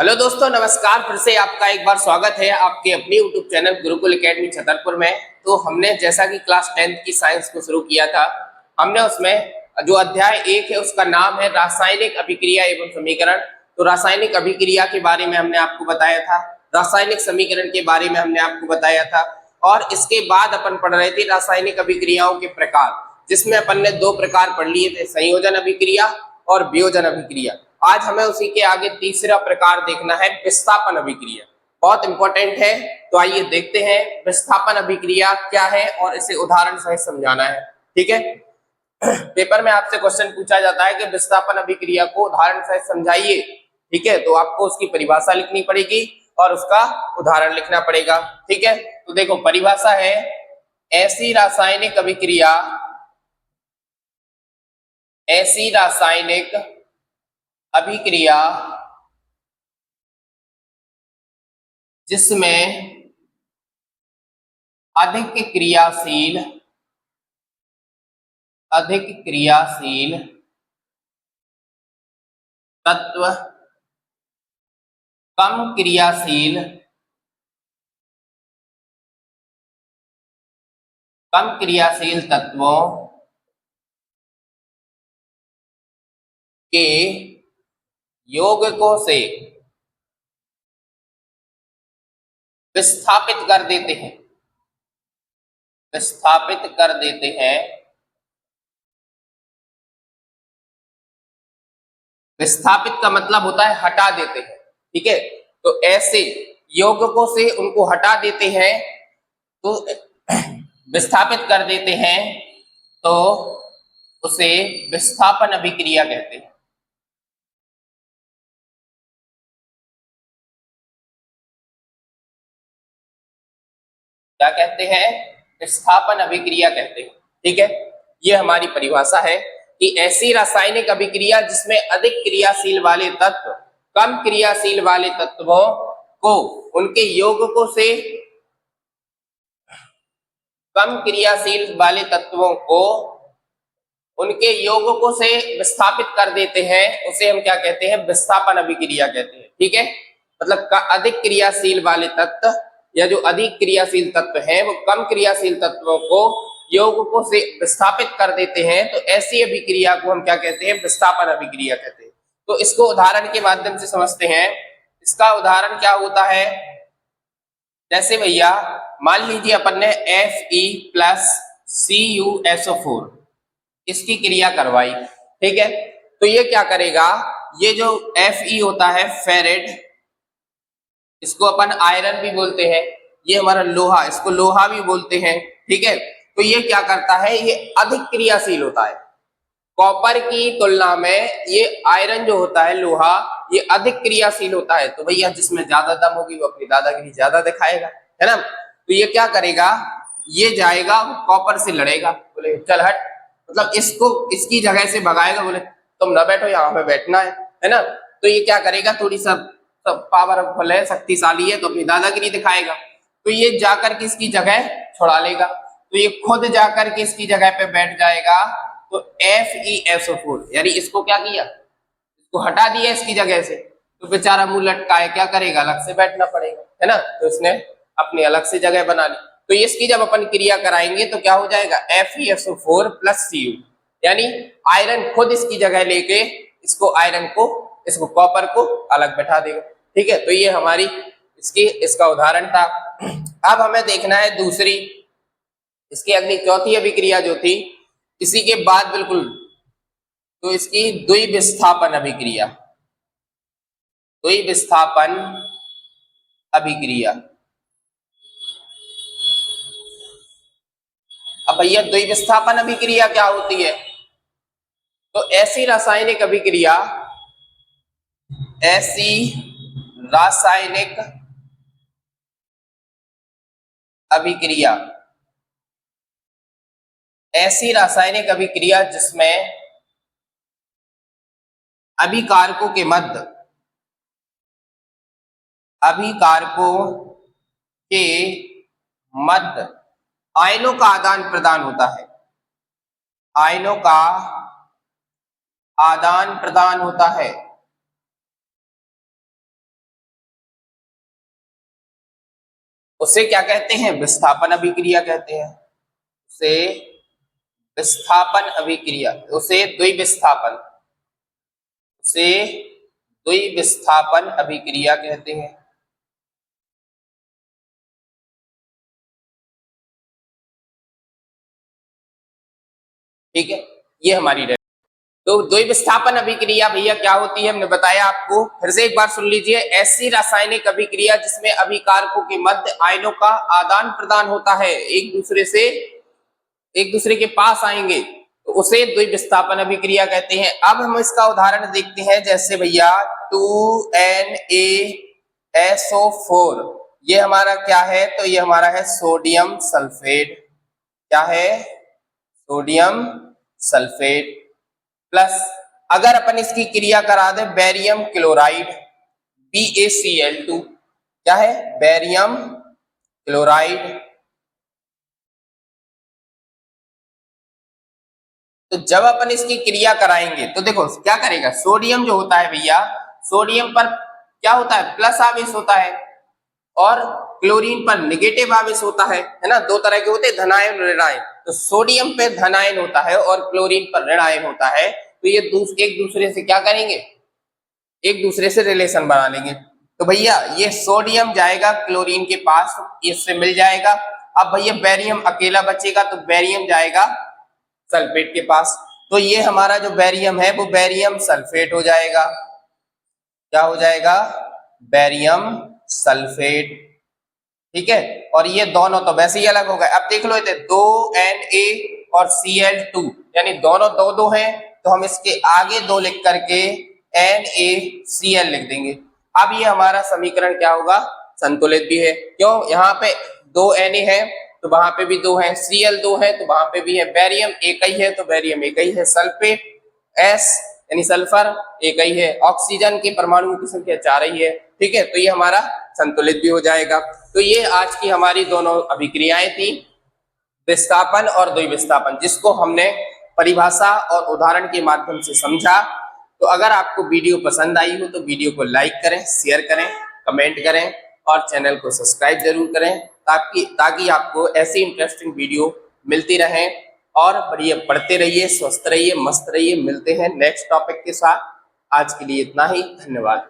Hello दोस्तों, नमस्कार। फिर से आपका एक बार स्वागत है आपके अपनी YouTube channel Gurukul academy Chhatarpur में। तो हमने जैसा कि क्लास 10th की साइंस को शुरू किया था, हमने उसमें जो अध्याय 1 है उसका नाम है रासायनिक अभिक्रिया एवं समीकरण। तो रासायनिक अभिक्रिया के बारे में हमने आपको बताया था, रासायनिक समीकरण के बारे में हमने आपको बताया था, और इसके बाद अपन पढ़ रहे थे रासायनिक अभिक्रियाओं के प्रकार, जिसमें अपन ने 2 प्रकार पढ़ लिए थे, संयोजन अभिक्रिया और वियोजन अभिक्रिया। आज हमें उसी के आगे तीसरा प्रकार देखना है, विस्थापन अभिक्रिया। बहुत इंपॉर्टेंट है। तो आइए देखते हैं विस्थापन अभिक्रिया क्या है और इसे उदाहरण सहित समझाना है। ठीक है। पेपर में आपसे क्वेश्चन पूछा जाता है कि विस्थापन अभिक्रिया को उदाहरण सहित समझाइए। ठीक है, तो आपको उसकी परिभाषा लिखनी पड़ेगी और उसका उदाहरण लिखना पड़ेगा। ठीक है, तो देखो परिभाषा है, ऐसी रासायनिक अभिक्रिया जिसमें अधिक क्रियाशील तत्व कम क्रियाशील तत्वों के यौगिकों से विस्थापित कर देते हैं। विस्थापित का मतलब होता है हटा देते हैं। ठीक है, तो ऐसे यौगिकों से उनको हटा देते हैं, तो विस्थापित कर देते हैं, तो उसे विस्थापन अभिक्रिया कहते हैं। क्या कहते हैं? विस्थापन अभिक्रिया कहते हैं। ठीक है, ये हमारी परिभाषा है कि ऐसी रासायनिक अभिक्रिया जिसमें अधिक क्रियाशील वाले तत्व कम क्रियाशील वाले तत्वों को उनके यौगिकों से कम क्रियाशील वाले तत्वों को उनके यौगिकों से विस्थापित कर देते हैं, उसे हम क्या कहते हैं? विस्थापन अभिक्रिया कहते हैं। ठीक है, मतलब अधिक क्रियाशील वाले तत्व या जो अधिक क्रियाशील तत्व है वो कम क्रियाशील तत्वों को यौगिकों से विस्थापित कर देते हैं, तो ऐसी अभिक्रिया को हम क्या कहते हैं? विस्थापन अभिक्रिया कहते हैं। तो इसको उदाहरण के माध्यम से समझते हैं। इसका उदाहरण क्या होता है? जैसे भैया मान लीजिए अपन ने Fe+CuSO4 इसकी क्रिया करवाई। ठीक है, तो ये क्या करेगा? ये जो Fe होता है फेरेट, इसको अपन आयरन भी बोलते हैं, ये हमारा लोहा, इसको लोहा भी बोलते हैं। ठीक है, तो ये क्या करता है? ये अधिक क्रियाशील होता है कॉपर की तुलना में। ये आयरन जो होता है, लोहा, ये अधिक क्रियाशील होता है। तो भैया जिसमें ज्यादा दम होगी वो अपनी दादागिरी ज्यादा दिखाएगा, है ना। तो ये क्या करेगा? ये जाएगा कॉपर से लड़ेगा, बोले चल हट, मतलब इसको इसकी जगह से भगाएगा, बोले तुम ना बैठो, यहाँ पे बैठना है ना। तो ये क्या करेगा? थोड़ी सब पावरफुल है, शक्तिशाली है, तो अपनी दादागिरी दिखाएगा। तो ये जाकर के इसकी जगह छुड़ा लेगा, तो ये खुद जाकर के इसकी जगह पे बैठ जाएगा। तो FeSO4 यानी इसको क्या किया? इसको हटा दिया इसकी जगह से, तो बेचारा मुंह लटकाए क्या करेगा? अलग से बैठना पड़ेगा, है ना। तो इसने अपनी अलग से जगह बना ली। तो इसकी जब अपन क्रिया कराएंगे तो क्या हो जाएगा? FeSO4+Cu, यानी आयरन खुद इसकी जगह लेके इसको कॉपर को अलग बैठा देगा। ठीक है, तो ये हमारी इसका उदाहरण था। अब हमें देखना है दूसरी, इसकी अगली चौथी अभिक्रिया जो थी इसी के बाद बिल्कुल, तो इसकी द्विविस्थापन अभिक्रिया। अब भैया द्विविस्थापन अभिक्रिया क्या होती है? तो ऐसी रासायनिक अभिक्रिया जिसमें अभिकारकों के मध्य आयनों का आदान प्रदान होता है। आयनों का आदान प्रदान होता है। उसे क्या कहते हैं? विस्थापन अभिक्रिया कहते हैं। उसे विस्थापन अभिक्रिया, उसे द्विविस्थापन, उसे द्विविस्थापन अभिक्रिया कहते हैं। ठीक है, ये हमारी तो द्विविस्थापन अभिक्रिया भैया क्या होती है, हमने बताया आपको, फिर से एक बार सुन लीजिए। ऐसी रासायनिक अभिक्रिया जिसमें अभिकारकों के मध्य आयनों का आदान प्रदान होता है, एक दूसरे के पास आएंगे, तो उसे द्विविस्थापन अभिक्रिया कहते हैं। अब हम इसका उदाहरण देखते हैं, जैसे भैया 2NaSO4, ये हमारा क्या है? तो ये हमारा है सोडियम सल्फेट। क्या है? Sodium sulphate. प्लस अगर अपन इसकी क्रिया करा दे बेरियम क्लोराइड, BaCl2, क्या है? Barium chloride. तो जब अपन इसकी क्रिया कराएंगे तो देखो क्या करेगा, सोडियम जो होता है भैया, सोडियम पर क्या होता है? प्लस आवेश होता है, और क्लोरीन पर निगेटिव आवेश होता है ना? दो तरह के होते हैं, धनायन ऋणायन। तो सोडियम पे धनायन होता है और क्लोरीन पर ऋणायन होता है। तो ये एक दूसरे से क्या करेंगे? एक दूसरे से रिलेशन बना लेंगे। तो भैया ये सोडियम जाएगा क्लोरीन के पास, इससे मिल जाएगा। अब भैया बेरियम अकेला बचेगा, तो बेरियम जाएगा सल्फेट के पास। तो ये हमारा जो बेरियम है वो बेरियम सल्फेट हो जाएगा। क्या हो जाएगा? Barium sulphate. ठीक है, और ये दोनों तो वैसे ही अलग हो गए। अब देख लो, इतने 2Na और Cl2, यानी दोनों दो दो हैं, तो हम इसके आगे दो लिख करके NaCl लिख देंगे। अब ये हमारा समीकरण क्या होगा? संतुलित भी है। क्यों? यहाँ पे 2Na है तो वहां पे भी 2 है, Cl 2 है तो वहां पे भी है, बेरियम एक ही है तो बेरियम एक ही है, सल्फेट S यानी सल्फर एक ही है, ऑक्सीजन के परमाणुओं की संख्या 4 ही है। ठीक है, तो ये हमारा संतुलित भी हो जाएगा। तो ये आज की हमारी दोनों अभिक्रियाएं थी, विस्थापन और द्विविस्थापन, जिसको हमने परिभाषा और उदाहरण के माध्यम से समझा। तो अगर आपको वीडियो पसंद आई हो तो वीडियो को लाइक करें, शेयर करें, कमेंट करें और चैनल को सब्सक्राइब जरूर करें, ताकि आपको ऐसी इंटरेस्टिंग वीडियो मिलती रहे। और बढ़िया पढ़ते रहिए, स्वस्थ रहिए, मस्त रहिए। मिलते हैं नेक्स्ट टॉपिक के साथ। आज के लिए इतना ही, धन्यवाद।